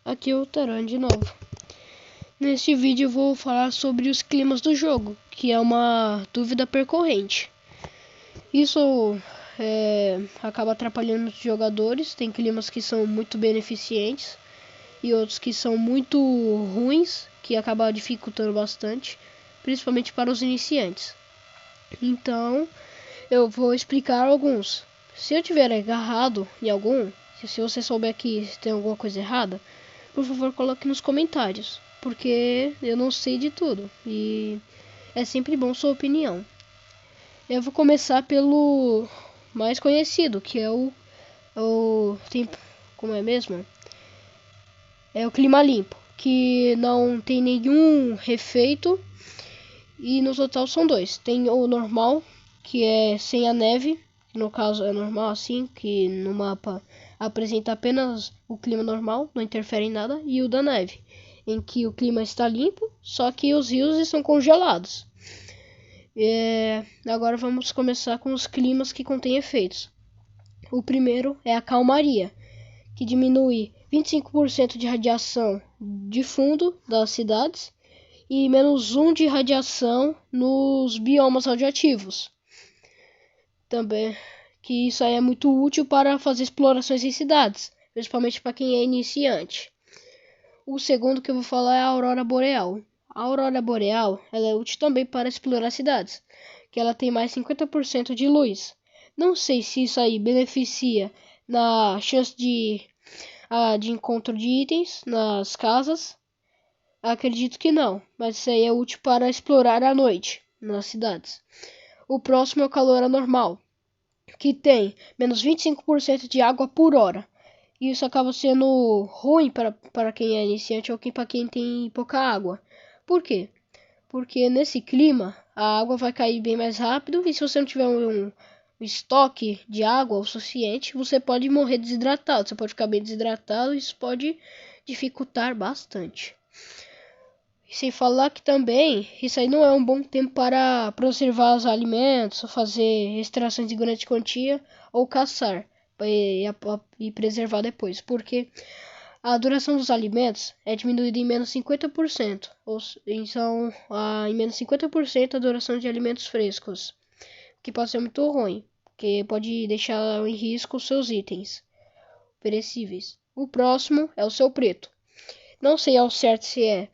Aqui é o Taran de novo. Neste vídeo eu vou falar sobre os climas do jogo, que é uma dúvida percorrente. Isso acaba atrapalhando os jogadores. Tem climas que são muito beneficentes e outros que são muito ruins, que acabam dificultando bastante, principalmente para os iniciantes. Então eu vou explicar alguns. Se eu tiver agarrado em algum, se você souber que tem alguma coisa errada, por favor coloque nos comentários, porque eu não sei de tudo e é sempre bom sua opinião. Eu vou começar pelo mais conhecido, que é o como é mesmo? É o clima limpo, que não tem nenhum efeito, e no total são dois. Tem o normal, que é sem a neve, no caso é normal assim, que no mapa apresenta apenas o clima normal, não interfere em nada, e o da neve, em que o clima está limpo, só que os rios estão congelados. Agora vamos começar com os climas que contêm efeitos. O primeiro é a calmaria, que diminui 25% de radiação de fundo das cidades e -1 de radiação nos biomas radioativos. Também que isso aí é muito útil para fazer explorações em cidades, principalmente para quem é iniciante. O segundo que eu vou falar é a aurora boreal. A aurora boreal ela é útil também para explorar cidades, que ela tem mais 50% de luz. Não sei se isso aí beneficia na chance de encontro de itens nas casas. Acredito que não, mas isso aí é útil para explorar à noite nas cidades. O próximo é o calor anormal, que tem menos 25% de água por hora. E isso acaba sendo ruim para quem é iniciante ou para quem tem pouca água. Por quê? Porque nesse clima a água vai cair bem mais rápido, e se você não tiver um estoque de água o suficiente, você pode morrer desidratado. Você pode ficar bem desidratado e isso pode dificultar bastante. Sem falar que também isso aí não é um bom tempo para preservar os alimentos, fazer extrações de grande quantia ou caçar e preservar depois, porque a duração dos alimentos é diminuída em menos 50%, então em menos 50% a duração de alimentos frescos, que pode ser muito ruim, que pode deixar em risco os seus itens perecíveis. O próximo é o céu preto. Não sei ao certo se é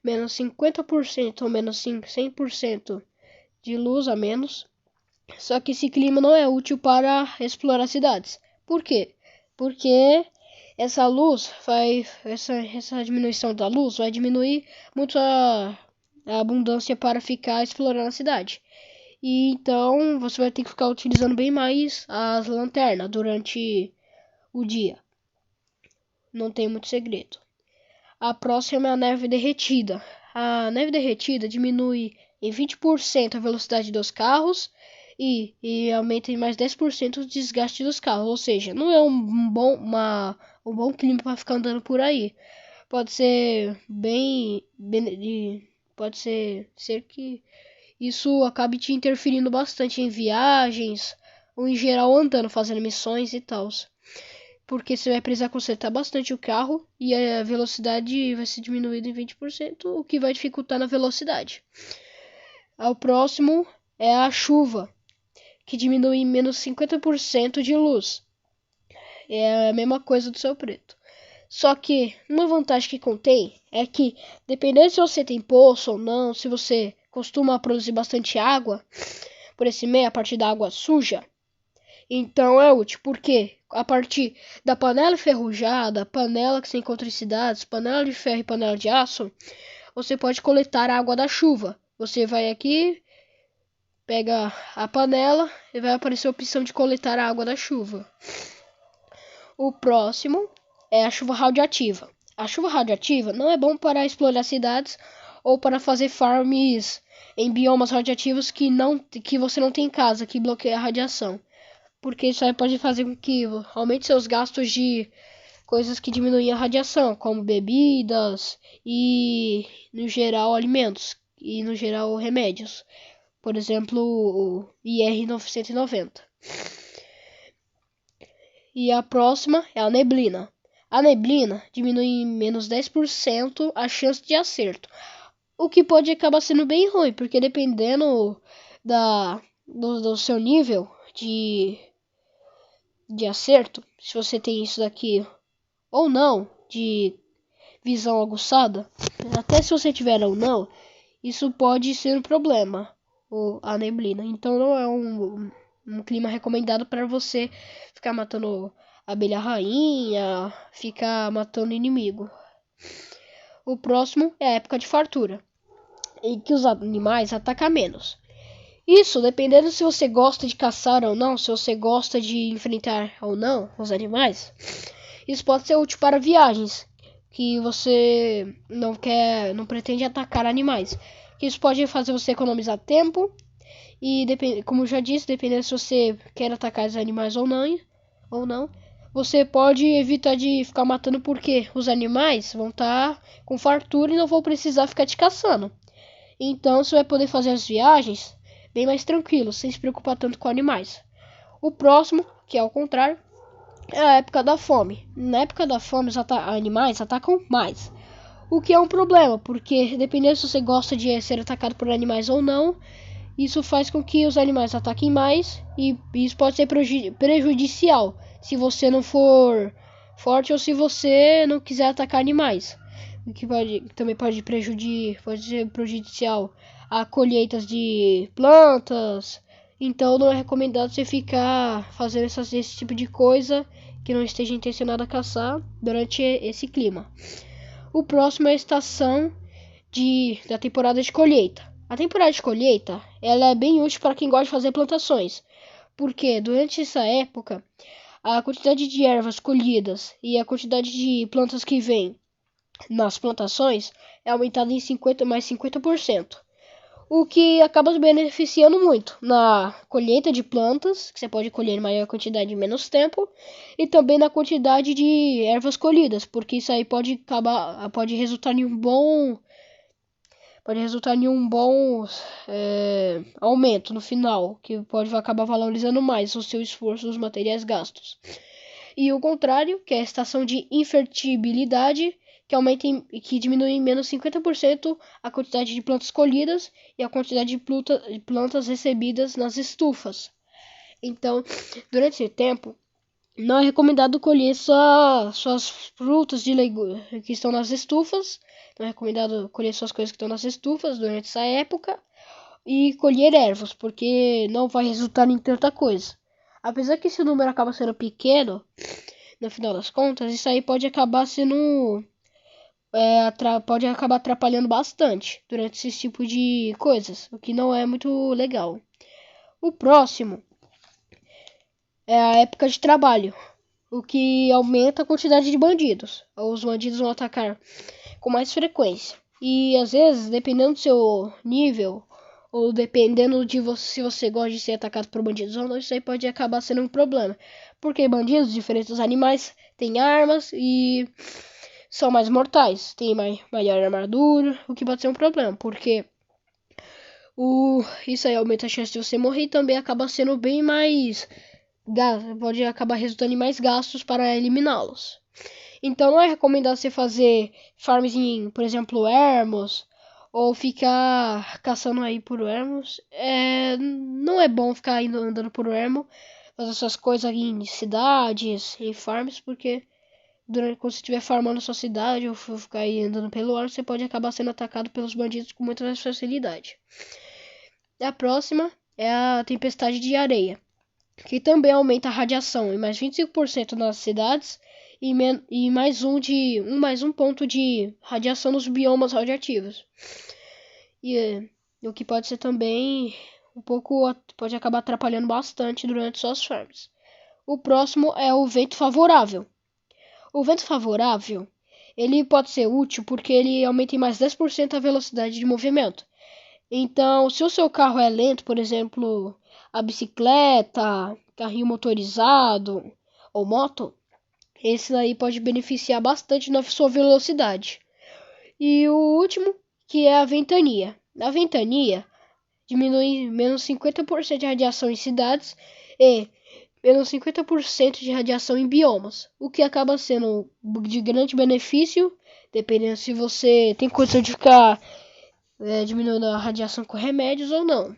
menos 50% ou menos 100% de luz a menos. Só que esse clima não é útil para explorar cidades. Por quê? Porque essa diminuição da luz vai diminuir muito a abundância para ficar explorando a cidade. E então você vai ter que ficar utilizando bem mais as lanternas durante o dia. Não tem muito segredo. A próxima é a neve derretida. A neve derretida diminui em 20% a velocidade dos carros e aumenta em mais 10% o desgaste dos carros. Ou seja, não é um bom clima para ficar andando por aí. Pode ser pode ser que isso acabe te interferindo bastante em viagens ou em geral andando, fazendo missões e tal. Porque você vai precisar consertar bastante o carro e a velocidade vai ser diminuída em 20%, o que vai dificultar na velocidade. O próximo é a chuva, que diminui em menos 50% de luz. É a mesma coisa do céu preto. Só que uma vantagem que contém é que, dependendo se você tem poço ou não, se você costuma produzir bastante água por esse meio, a partir da água suja, então é útil, porque a partir da panela enferrujada, panela que se encontra em cidades, panela de ferro e panela de aço, você pode coletar a água da chuva. Você vai aqui, pega a panela e vai aparecer a opção de coletar a água da chuva. O próximo é a chuva radioativa. A chuva radioativa não é bom para explorar cidades ou para fazer farms em biomas radioativos que você não tem em casa, que bloqueia a radiação. Porque isso aí pode fazer com que aumente seus gastos de coisas que diminuem a radiação, como bebidas e, no geral, alimentos e, no geral, remédios. Por exemplo, o IR 990. E a próxima é a neblina. A neblina diminui em menos 10% a chance de acerto. O que pode acabar sendo bem ruim, porque dependendo do seu nível de acerto, se você tem isso daqui ou não, de visão aguçada, até se você tiver ou não, isso pode ser um problema, a neblina. Então não é um clima recomendado para você ficar matando abelha rainha, ficar matando inimigo. O próximo é a época de fartura, em que os animais atacam menos. Isso, dependendo se você gosta de caçar ou não, se você gosta de enfrentar ou não os animais, isso pode ser útil para viagens que você não pretende atacar animais. Isso pode fazer você economizar tempo e, como eu já disse, dependendo se você quer atacar os animais ou não, você pode evitar de ficar matando porque os animais vão estar com fartura e não vão precisar ficar te caçando. Então você vai poder fazer as viagens bem mais tranquilo, sem se preocupar tanto com animais. O próximo, que é ao contrário, é a época da fome. Na época da fome, os animais atacam mais. O que é um problema, porque dependendo se você gosta de ser atacado por animais ou não, isso faz com que os animais ataquem mais e isso pode ser prejudicial se você não for forte ou se você não quiser atacar animais. O que também pode ser prejudicial a colheitas de plantas. Então não é recomendado você ficar fazendo esse tipo de coisa que não esteja intencionado a caçar durante esse clima. O próximo é a estação da temporada de colheita. A temporada de colheita ela é bem útil para quem gosta de fazer plantações, porque durante essa época a quantidade de ervas colhidas e a quantidade de plantas que vem nas plantações é aumentada em 50%. O que acaba beneficiando muito na colheita de plantas, que você pode colher em maior quantidade em menos tempo, e também na quantidade de ervas colhidas, porque isso aí pode resultar em um bom aumento no final, que pode acabar valorizando mais o seu esforço dos materiais gastos. E o contrário, que é a estação de infertilidade, que diminui em menos 50% a quantidade de plantas colhidas e a quantidade de plantas recebidas nas estufas. Então, durante esse tempo, não é recomendado colher suas frutas de legumes que estão nas estufas. Não é recomendado colher suas coisas que estão nas estufas durante essa época. E colher ervas, porque não vai resultar em tanta coisa. Apesar que esse número acaba sendo pequeno, no final das contas, isso aí pode acabar sendo... pode acabar atrapalhando bastante durante esse tipo de coisas, o que não é muito legal. O próximo é a época de trabalho, o que aumenta a quantidade de bandidos. Os bandidos vão atacar com mais frequência. E às vezes, dependendo do seu nível, ou dependendo de você, se você gosta de ser atacado por bandidos ou não, isso aí pode acabar sendo um problema. Porque bandidos, diferentes dos animais, têm armas e são mais mortais, têm maior armadura, o que pode ser um problema, porque isso aí aumenta a chance de você morrer e também acaba sendo bem mais... pode acabar resultando em mais gastos para eliminá-los. Então não é recomendado você fazer farms em, por exemplo, ermos, ou ficar caçando aí por ermos. Não é bom ficar andando por ermo, fazer essas coisas em cidades, em farms, porque quando você estiver farmando a sua cidade ou ficar aí andando pelo ar, você pode acabar sendo atacado pelos bandidos com muita mais facilidade. A próxima é a tempestade de areia, que também aumenta a radiação em mais 25% nas cidades e mais um ponto de radiação nos biomas radioativos. E o que pode ser também pode acabar atrapalhando bastante durante suas farms. O próximo é o vento favorável. O vento favorável, ele pode ser útil porque ele aumenta em mais 10% a velocidade de movimento. Então, se o seu carro é lento, por exemplo, a bicicleta, carrinho motorizado ou moto, esse aí pode beneficiar bastante na sua velocidade. E o último, que é a ventania. A ventania diminui menos 50% de radiação em cidades e menos 50% de radiação em biomas, o que acaba sendo de grande benefício, dependendo se você tem condição de ficar diminuindo a radiação com remédios ou não.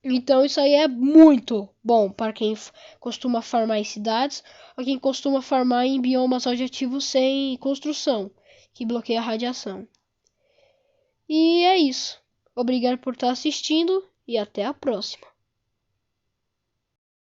Então isso aí é muito bom para quem costuma farmar em cidades ou quem costuma farmar em biomas radioativos sem construção, que bloqueia a radiação. E é isso. Obrigado por estar assistindo e até a próxima.